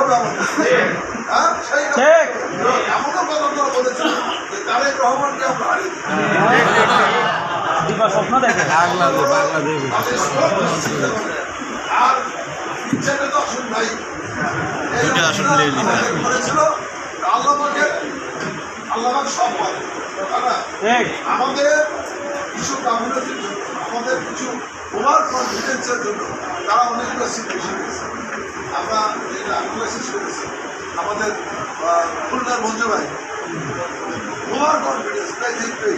হবে আমাদের। হ্যাঁ, সেই এমনও কথা তোরা বলেছিল যে তারেক রহমানকে আমরা হারিয়ে স্বপ্ন দেখে আর ইচ্ছাটা তো আসুন ভাই করেছিল আল্লাহ সব পারে। আমাদের কিছু কমিউনিটির জন্য, আমাদের কিছু ওভার কনফিডেন্সের জন্য তারা অনেকগুলো সিট বেশি পেয়েছে। আমরা যেটা অ্যানালাইসিস করেছি, আমাদের খুলনার মঞ্জু ভাই ওভার কনফিডেন্স তাই দেখবে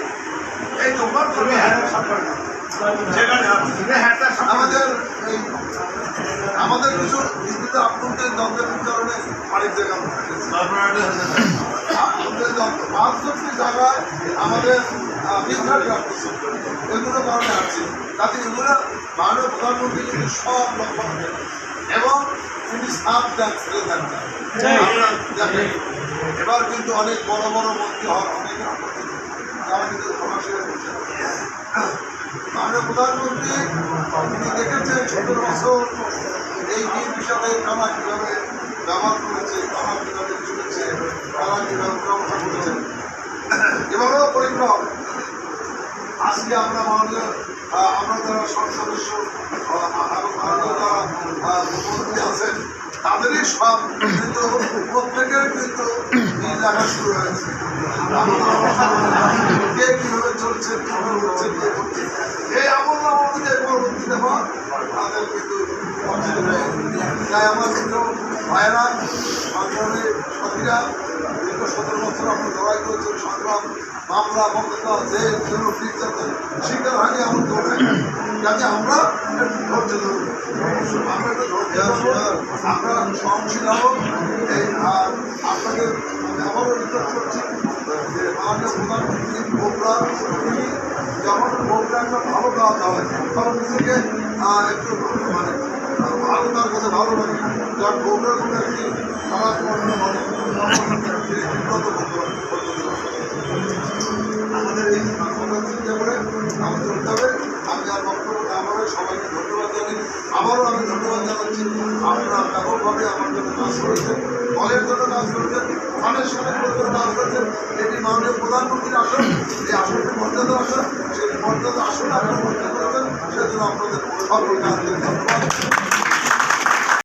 এই তো ওভার কনফিডেন্স আমাদের কিছু বিদ্যুৎ আপনাদের দ্বন্দ্বের কারণে অনেক জায়গায় আপনাদের দ্বন্দ্ব ৫টি জায়গায় আমাদের বিভ্রাট রাখতেছে, এগুলো কারণে আছে। তাতে এগুলো মাননীয় প্রধানমন্ত্রী কিন্তু সব লক্ষ্য রাখেন এবং তিনি সাপ দেন ছেড়ে দেন না। দেখেন এবার কিন্তু অনেক বড় বড় মন্ত্রী হওয়ার অনেক আপত্তি, তারা কিন্তু সরাসরি বলছেন মাননীয় প্রধানমন্ত্রী তিনি দেখেছেন ১৭ বছর এই তিন বিষয়ে তারা কীভাবে ব্যবহার করেছে, তারা কীভাবে চলেছে, তারা কীভাবে প্রবর্তন করেছেন, এভাবেও পরীক্ষা হবে। আজকে আমরা মাননীয় আমরা যারা সদস্য এবং আরও যারা মন্ত্রী আছেন তাদেরই সব কিন্তু প্রত্যেকের কিন্তু লেখা শুরু হয়েছে, কে কীভাবে চলছে, কীভাবে হচ্ছে, কে করছে, এই আমল আমাদের পরবর্তী দেওয়া তাদের কিন্তু তাই আমার কিন্তু ভাইয়েরা সংগ্রামে সাথীরা দীর্ঘ ১৭ বছর আমরা লড়াই করেছেন, সংগ্রাম মামলা বক্তব্য যে নির্যাতন শিকার হয়নি এমন করবে যাতে আমরা একটু ধৈর্য ধরব, আমরা একটু ধৈর্য ধরব, আমরা সহনশীল হব। এই আর আপনাদের আবারও রিকোয়েস্ট করছি যে মাননীয় প্রধানমন্ত্রী বগুড়া তিনি যখন বগুড়া একটা ভালো খাওয়া হয় তখন নিজেকে একটু মানে ভালো তার কাছে ভালো লাগে, যার বগুড়া কোনো একটি খারাপ কর্ম মানে বিব্রত আমাদের এই চিন্তা করে কাজ করতে হবে। আমি আর বক্তব্য আমারও সবাইকে ধন্যবাদ জানাই, আবারও আমি ধন্যবাদ জানাচ্ছি আপনারা ব্যাপকভাবে আমার জন্য কাজ করেছেন, দলের জন্য কাজ করেছেন, ফাউন্ডেশনের জন্য কাজ করেছেন। এটি মাননীয় প্রধানমন্ত্রীর আসন, এই আসনটি মর্যাদা আসন, সেই মর্যাদা আসনে আপনারা মর্যাদা করেছেন, সেজন্য আপনাদের সকলকে আন্তরিক ধন্যবাদ।